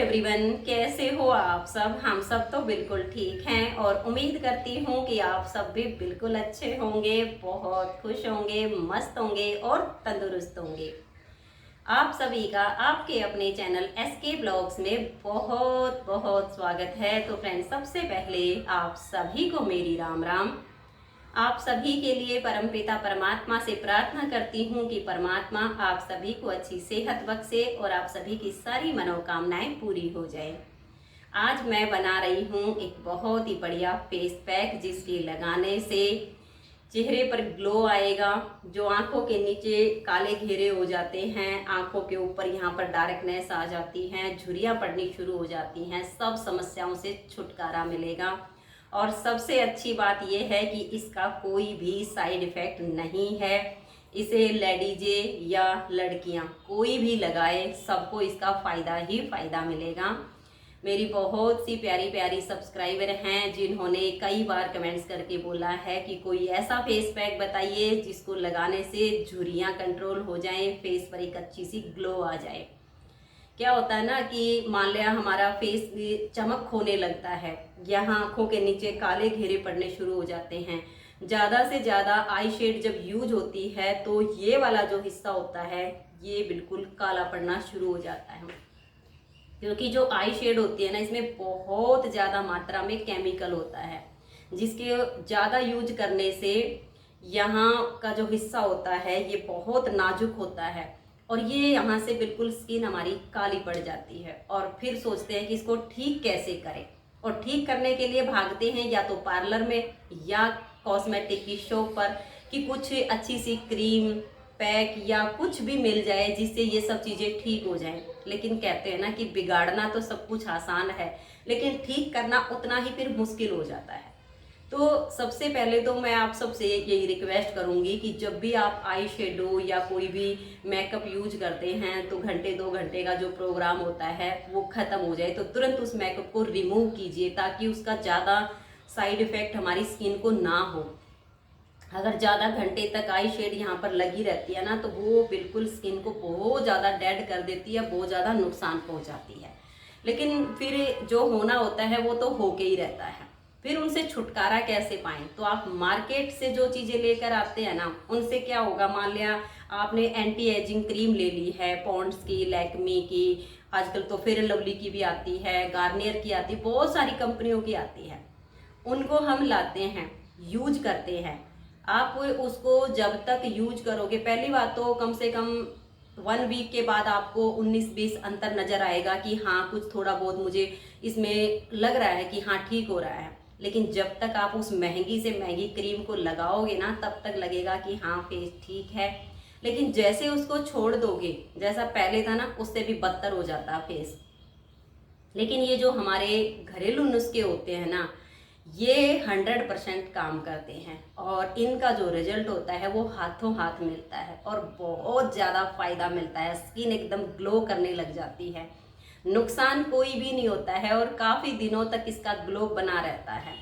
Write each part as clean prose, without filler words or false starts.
Everyone, कैसे हो आप सब। हम सब तो बिल्कुल ठीक हैं और उम्मीद करती हूँ कि आप सब भी बिल्कुल अच्छे होंगे, बहुत खुश होंगे, मस्त होंगे और तंदुरुस्त होंगे। आप सभी का आपके अपने चैनल एसके ब्लॉग्स में बहुत बहुत स्वागत है। तो फ्रेंड्स, सबसे पहले आप सभी को मेरी राम राम। आप सभी के लिए परमपिता परमात्मा से प्रार्थना करती हूँ कि परमात्मा आप सभी को अच्छी सेहत बख्शे और आप सभी की सारी मनोकामनाएं पूरी हो जाए। आज मैं बना रही हूँ एक बहुत ही बढ़िया फेस पैक, जिसके लगाने से चेहरे पर ग्लो आएगा। जो आंखों के नीचे काले घेरे हो जाते हैं, आंखों के ऊपर यहाँ पर डार्कनेस आ जाती हैं, झुर्रियाँ पड़नी शुरू हो जाती हैं, सब समस्याओं से छुटकारा मिलेगा। और सबसे अच्छी बात यह है कि इसका कोई भी साइड इफ़ेक्ट नहीं है। इसे लेडीजे या लड़कियां कोई भी लगाए, सबको इसका फ़ायदा ही फ़ायदा मिलेगा। मेरी बहुत सी प्यारी प्यारी सब्सक्राइबर हैं जिन्होंने कई बार कमेंट्स करके बोला है कि कोई ऐसा फेस पैक बताइए जिसको लगाने से झुर्रियाँ कंट्रोल हो जाएं, फेस पर एक अच्छी सी ग्लो आ जाए। क्या होता है ना कि मान लिया हमारा फेस चमक खोने लगता है, यहाँ आंखों के नीचे काले घेरे पड़ने शुरू हो जाते हैं। ज़्यादा से ज़्यादा आई शेड जब यूज होती है तो ये वाला जो हिस्सा होता है ये बिल्कुल काला पड़ना शुरू हो जाता है, क्योंकि जो आई शेड होती है ना, इसमें बहुत ज़्यादा मात्रा में केमिकल होता है, जिसके ज़्यादा यूज करने से यहाँ का जो हिस्सा होता है ये बहुत नाजुक होता है और ये यहाँ से बिल्कुल स्किन हमारी काली पड़ जाती है। और फिर सोचते हैं कि इसको ठीक कैसे करें, और ठीक करने के लिए भागते हैं या तो पार्लर में या कॉस्मेटिक की शॉप पर कि कुछ अच्छी सी क्रीम पैक या कुछ भी मिल जाए जिससे ये सब चीज़ें ठीक हो जाएं। लेकिन कहते हैं ना कि बिगाड़ना तो सब कुछ आसान है, लेकिन ठीक करना उतना ही फिर मुश्किल हो जाता है। तो सबसे पहले तो मैं आप सबसे यही रिक्वेस्ट करूंगी कि जब भी आप आई शेडो या कोई भी मेकअप यूज करते हैं तो घंटे 2 घंटे का जो प्रोग्राम होता है वो ख़त्म हो जाए तो तुरंत उस मेकअप को रिमूव कीजिए, ताकि उसका ज़्यादा साइड इफ़ेक्ट हमारी स्किन को ना हो। अगर ज़्यादा घंटे तक आई शेड यहाँ पर लगी रहती है ना, तो वो बिल्कुल स्किन को बहुत ज़्यादा डेड कर देती है, बहुत ज़्यादा नुकसान पहुँचाती है। लेकिन फिर जो होना होता है वो तो होके ही रहता है। फिर उनसे छुटकारा कैसे पाएं? तो आप मार्केट से जो चीज़ें लेकर आते हैं ना, उनसे क्या होगा, मान लिया आपने एंटी एजिंग क्रीम ले ली है, पॉन्ड्स की, लैक्मी की, आजकल तो फेयर एंड लवली की भी आती है, गार्नियर की आती है, बहुत सारी कंपनियों की आती है। उनको हम लाते हैं, यूज करते हैं। आप उसको जब तक यूज करोगे, पहली बात तो कम से कम 1 वीक के बाद आपको 19-20 अंतर नज़र आएगा कि हाँ कुछ थोड़ा बहुत मुझे इसमें लग रहा है कि हाँ ठीक हो रहा है। लेकिन जब तक आप उस महंगी से महंगी क्रीम को लगाओगे ना, तब तक लगेगा कि हाँ फेस ठीक है। लेकिन जैसे उसको छोड़ दोगे, जैसा पहले था ना, उससे भी बदतर हो जाता फेस। लेकिन ये जो हमारे घरेलू नुस्खे होते हैं ना, ये 100% काम करते हैं और इनका जो रिजल्ट होता है वो हाथों हाथ मिलता है और बहुत ज़्यादा फायदा मिलता है। स्किन एकदम ग्लो करने लग जाती है, नुकसान कोई भी नहीं होता है और काफ़ी दिनों तक इसका ग्लो बना रहता है।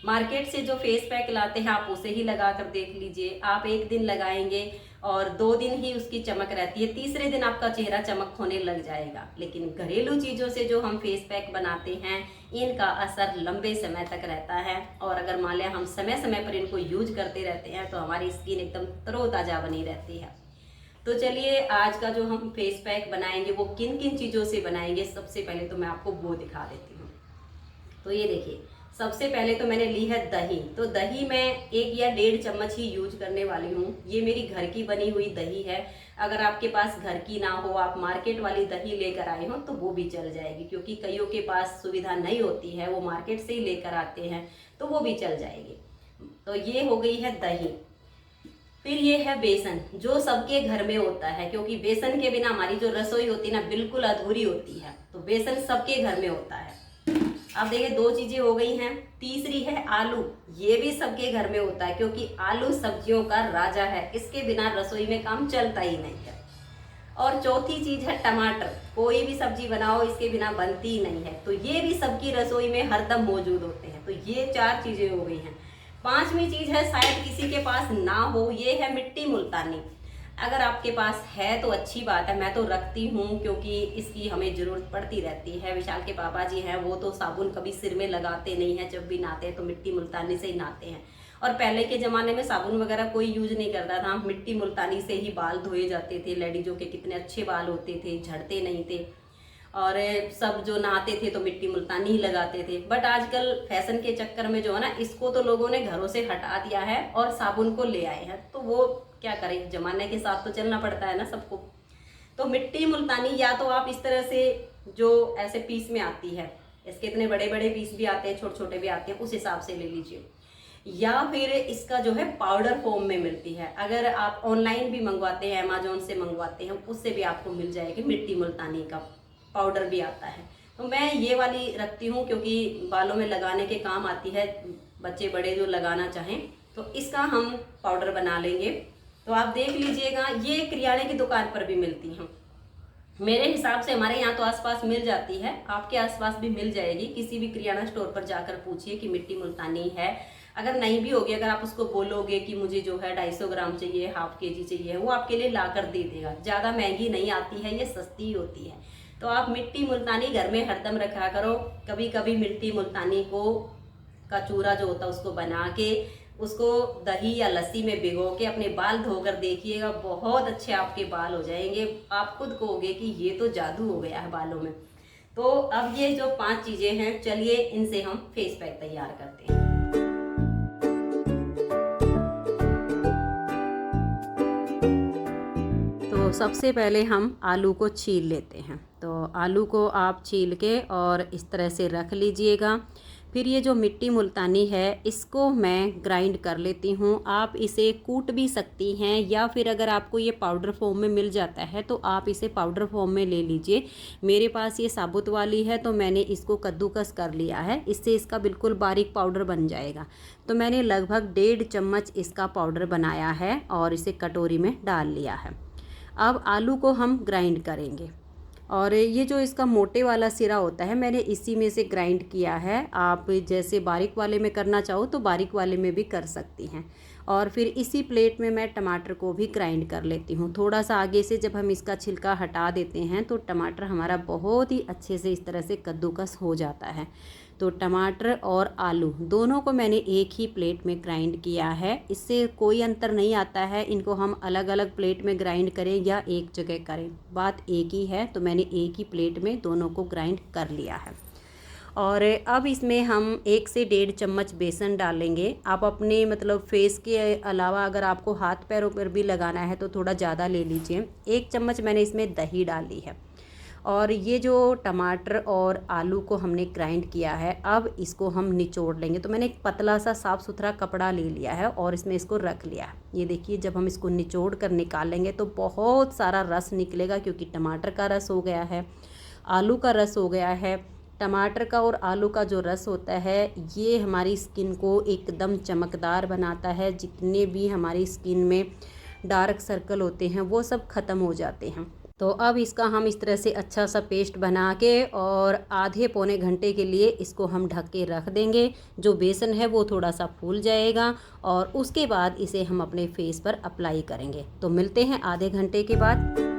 मार्केट से जो फेस पैक लाते हैं आप उसे ही लगा कर देख लीजिए। आप 1 दिन लगाएंगे और 2 दिन ही उसकी चमक रहती है, तीसरे दिन आपका चेहरा चमक होने लग जाएगा। लेकिन घरेलू चीज़ों से जो हम फेस पैक बनाते हैं, इनका असर लंबे समय तक रहता है। और अगर मान लिया हम समय समय पर इनको यूज करते रहते हैं तो हमारी स्किन एकदम तरोताज़ा बनी रहती है। तो चलिए, आज का जो हम फेस पैक बनाएंगे वो किन किन चीज़ों से बनाएंगे, सबसे पहले तो मैं आपको वो दिखा देती हूँ। तो ये देखिए, सबसे पहले तो मैंने ली है दही। तो दही मैं 1 या 1.5 चम्मच ही यूज करने वाली हूँ। ये मेरी घर की बनी हुई दही है। अगर आपके पास घर की ना हो, आप मार्केट वाली दही लेकर आए हो तो वो भी चल जाएगी, क्योंकि कईयों के पास सुविधा नहीं होती है, वो मार्केट से ही लेकर आते हैं, तो वो भी चल जाएगी। तो ये हो गई है दही। फिर ये है बेसन, जो सबके घर में होता है, क्योंकि बेसन के बिना हमारी जो रसोई होती है ना बिल्कुल अधूरी होती है। तो बेसन सबके घर में होता है। अब देखिए, 2 चीजें हो गई हैं। तीसरी है आलू, ये भी सबके घर में होता है, क्योंकि आलू सब्जियों का राजा है, इसके बिना रसोई में काम चलता ही नहीं है। और चौथी चीज है टमाटर, कोई भी सब्जी बनाओ इसके बिना बनती ही नहीं है, तो ये भी सबकी रसोई में हरदम मौजूद होते हैं। तो ये 4 चीजें हो गई हैं। 5वीं चीज है, शायद किसी के पास ना हो, ये है मिट्टी मुल्तानी। अगर आपके पास है तो अच्छी बात है, मैं तो रखती हूँ क्योंकि इसकी हमें ज़रूरत पड़ती रहती है। विशाल के पापा जी हैं, वो तो साबुन कभी सिर में लगाते नहीं हैं, जब भी नहाते हैं तो मिट्टी मुल्तानी से ही नहाते हैं। और पहले के ज़माने में साबुन वगैरह कोई यूज नहीं करता था, मिट्टी मुल्तानी से ही बाल धोए जाते थे। लेडीज़ों के कितने अच्छे बाल होते थे, झड़ते नहीं थे। और सब जो नहाते थे तो मिट्टी मुल्तानी ही लगाते थे। बट आजकल फैशन के चक्कर में जो है ना, इसको तो लोगों ने घरों से हटा दिया है और साबुन को ले आए हैं। तो वो क्या करें, जमाने के साथ तो चलना पड़ता है ना सबको। तो मिट्टी मुल्तानी या तो आप इस तरह से जो ऐसे पीस में आती है, इसके इतने बड़े बड़े पीस भी आते हैं, छोटे छोटे भी आते हैं, उस हिसाब से ले लीजिए। या फिर इसका जो है पाउडर फॉर्म में मिलती है। अगर आप ऑनलाइन भी मंगवाते हैं, अमेजोन से मंगवाते हैं, उससे भी आपको मिल जाएगी मिट्टी मुल्तानी का पाउडर भी आता है। तो मैं ये वाली रखती हूँ क्योंकि बालों में लगाने के काम आती है, बच्चे बड़े जो लगाना चाहें तो इसका हम पाउडर बना लेंगे। तो आप देख लीजिएगा, ये किराने की दुकान पर भी मिलती हैं। मेरे हिसाब से हमारे यहाँ तो आसपास मिल जाती है, आपके आसपास भी मिल जाएगी। किसी भी किराना स्टोर पर जाकर पूछिए कि मिट्टी मुल्तानी है। अगर नहीं भी होगी, अगर आप उसको बोलोगे कि मुझे जो है 250 ग्राम चाहिए, हाफ केजी चाहिए, वो आपके लिए ला कर दे देगा। ज़्यादा महंगी नहीं आती है, ये सस्ती होती है। तो आप मिट्टी मुल्तानी घर में हरदम रखा करो। कभी कभी मिट्टी मुल्तानी को का चूरा जो होता है उसको बना के उसको दही या लस्सी में भिगो के अपने बाल धोकर देखिएगा, बहुत अच्छे आपके बाल हो जाएंगे। आप खुद कहोगे कि ये तो जादू हो गया है बालों में। तो अब ये जो 5 चीज़ें हैं, चलिए इनसे हम फेस पैक तैयार करते हैं। तो सबसे पहले हम आलू को छील लेते हैं। तो आलू को आप छील के और इस तरह से रख लीजिएगा। फिर ये जो मिट्टी मुल्तानी है इसको मैं ग्राइंड कर लेती हूँ। आप इसे कूट भी सकती हैं, या फिर अगर आपको ये पाउडर फॉर्म में मिल जाता है तो आप इसे पाउडर फॉर्म में ले लीजिए। मेरे पास ये साबुत वाली है तो मैंने इसको कद्दूकस कर लिया है, इससे इसका बिल्कुल बारीक पाउडर बन जाएगा। तो मैंने लगभग 1.5 चम्मच इसका पाउडर बनाया है और इसे कटोरी में डाल लिया है। अब आलू को हम ग्राइंड करेंगे और ये जो इसका मोटे वाला सिरा होता है मैंने इसी में से ग्राइंड किया है। आप जैसे बारीक वाले में करना चाहो तो बारीक वाले में भी कर सकती हैं। और फिर इसी प्लेट में मैं टमाटर को भी ग्राइंड कर लेती हूँ। थोड़ा सा आगे से जब हम इसका छिलका हटा देते हैं तो टमाटर हमारा बहुत ही अच्छे से इस तरह से कद्दूकस हो जाता है। तो टमाटर और आलू दोनों को मैंने एक ही प्लेट में ग्राइंड किया है, इससे कोई अंतर नहीं आता है। इनको हम अलग अलग प्लेट में ग्राइंड करें या एक जगह करें, बात एक ही है। तो मैंने एक ही प्लेट में दोनों को ग्राइंड कर लिया है। और अब इसमें हम 1 से 1.5 चम्मच बेसन डालेंगे। आप अपने मतलब फेस के अलावा अगर आपको हाथ पैरों पर भी लगाना है तो थोड़ा ज़्यादा ले लीजिए। 1 चम्मच मैंने इसमें दही डाली है। और ये जो टमाटर और आलू को हमने ग्राइंड किया है, अब इसको हम निचोड़ लेंगे। तो मैंने एक पतला सा साफ़ सुथरा कपड़ा ले लिया है और इसमें इसको रख लिया है। ये देखिए, जब हम इसको निचोड़ कर निकालेंगे तो बहुत सारा रस निकलेगा, क्योंकि टमाटर का रस हो गया है, आलू का रस हो गया है। टमाटर का और आलू का जो रस होता है ये हमारी स्किन को एकदम चमकदार बनाता है। जितने भी हमारी स्किन में डार्क सर्कल होते हैं वो सब ख़त्म हो जाते हैं। तो अब इसका हम इस तरह से अच्छा सा पेस्ट बना के और आधे पौने घंटे के लिए इसको हम ढक के रख देंगे। जो बेसन है वो थोड़ा सा फूल जाएगा और उसके बाद इसे हम अपने फेस पर अप्लाई करेंगे। तो मिलते हैं आधे घंटे के बाद।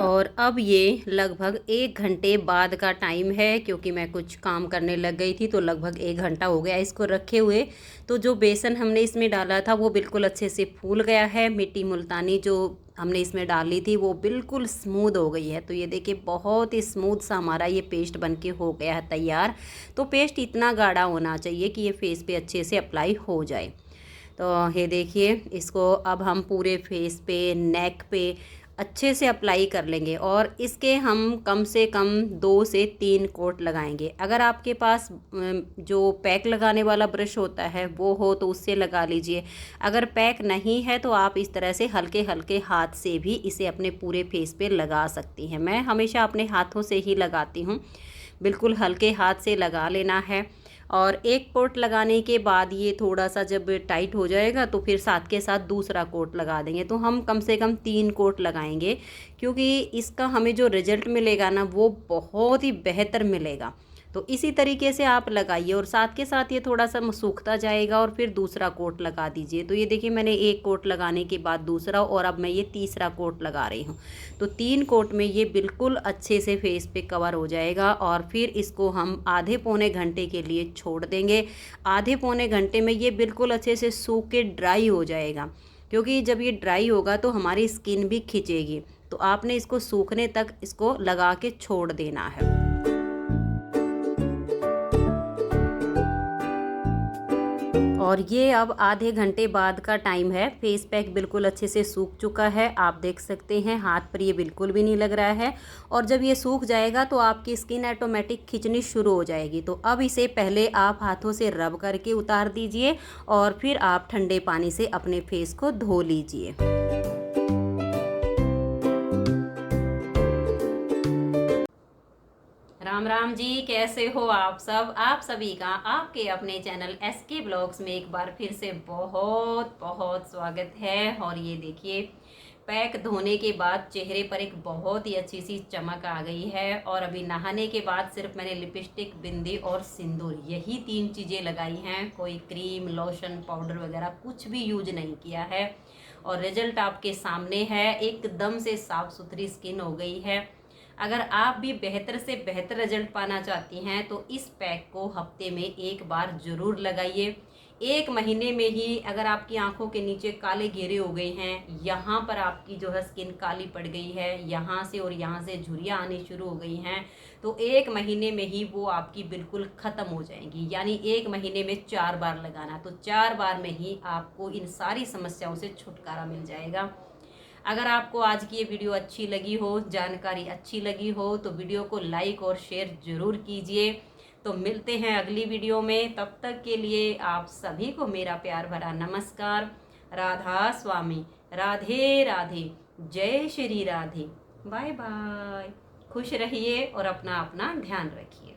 और अब ये लगभग 1 घंटे बाद का टाइम है, क्योंकि मैं कुछ काम करने लग गई थी। तो लगभग 1 घंटा हो गया इसको रखे हुए। तो जो बेसन हमने इसमें डाला था वो बिल्कुल अच्छे से फूल गया है। मिट्टी मुल्तानी जो हमने इसमें डाली थी वो बिल्कुल स्मूथ हो गई है। तो ये देखिए, बहुत ही स्मूथ सा हमारा ये पेस्ट बनके हो गया है तैयार। तो पेस्ट इतना गाढ़ा होना चाहिए कि ये फेस पे अच्छे से अप्लाई हो जाए। तो ये देखिए, इसको अब हम पूरे फेस पे, नेक पे अच्छे से अप्लाई कर लेंगे और इसके हम कम से कम 2 से 3 कोट लगाएंगे। अगर आपके पास जो पैक लगाने वाला ब्रश होता है वो हो तो उससे लगा लीजिए। अगर पैक नहीं है तो आप इस तरह से हल्के हल्के हाथ से भी इसे अपने पूरे फेस पे लगा सकती हैं। मैं हमेशा अपने हाथों से ही लगाती हूँ, बिल्कुल हल्के हाथ से लगा लेना है। और एक कोट लगाने के बाद ये थोड़ा सा जब टाइट हो जाएगा तो फिर साथ के साथ दूसरा कोट लगा देंगे। तो हम कम से कम 3 कोट लगाएंगे, क्योंकि इसका हमें जो रिजल्ट मिलेगा ना वो बहुत ही बेहतर मिलेगा। तो इसी तरीके से आप लगाइए और साथ के साथ ये थोड़ा सा सूखता जाएगा और फिर दूसरा कोट लगा दीजिए। तो ये देखिए मैंने एक कोट लगाने के बाद दूसरा और अब मैं ये तीसरा कोट लगा रही हूँ। तो 3 कोट में ये बिल्कुल अच्छे से फेस पे कवर हो जाएगा और फिर इसको हम आधे पौने घंटे के लिए छोड़ देंगे। आधे पौने घंटे में ये बिल्कुल अच्छे से सूख के ड्राई हो जाएगा, क्योंकि जब ये ड्राई होगा तो हमारी स्किन भी खिंचेगी। तो आपने इसको सूखने तक इसको लगा के छोड़ देना है। और ये अब आधे घंटे बाद का टाइम है। फेस पैक बिल्कुल अच्छे से सूख चुका है, आप देख सकते हैं हाथ पर ये बिल्कुल भी नहीं लग रहा है। और जब ये सूख जाएगा तो आपकी स्किन ऑटोमेटिक खिंचनी शुरू हो जाएगी। तो अब इसे पहले आप हाथों से रब करके उतार दीजिए और फिर आप ठंडे पानी से अपने फेस को धो लीजिए। राम राम जी, कैसे हो आप सब? आप सभी का आपके अपने चैनल SK ब्लॉग्स में एक बार फिर से बहुत बहुत स्वागत है। और ये देखिए पैक धोने के बाद चेहरे पर एक बहुत ही अच्छी सी चमक आ गई है। और अभी नहाने के बाद सिर्फ मैंने लिपस्टिक, बिंदी और सिंदूर यही 3 चीज़ें लगाई हैं। कोई क्रीम, लोशन, पाउडर वगैरह कुछ भी यूज नहीं किया है। और रिजल्ट आपके सामने है, एकदम से साफ़ सुथरी स्किन हो गई है। अगर आप भी बेहतर से बेहतर रिजल्ट पाना चाहती हैं तो इस पैक को हफ्ते में एक बार ज़रूर लगाइए। 1 महीने में ही अगर आपकी आंखों के नीचे काले घेरे हो गए हैं, यहाँ पर आपकी जो है स्किन काली पड़ गई है, यहाँ से और यहाँ से झुर्रियाँ आनी शुरू हो गई हैं, तो 1 महीने में ही वो आपकी बिल्कुल ख़त्म हो जाएंगी। यानी 1 महीने में 4 बार लगाना, तो 4 बार में ही आपको इन सारी समस्याओं से छुटकारा मिल जाएगा। अगर आपको आज की ये वीडियो अच्छी लगी हो, जानकारी अच्छी लगी हो, तो वीडियो को लाइक और शेयर ज़रूर कीजिए। तो मिलते हैं अगली वीडियो में, तब तक के लिए आप सभी को मेरा प्यार भरा नमस्कार। राधा स्वामी, राधे राधे, जय श्री राधे। Bye bye. खुश रहिए और अपना अपना ध्यान रखिए।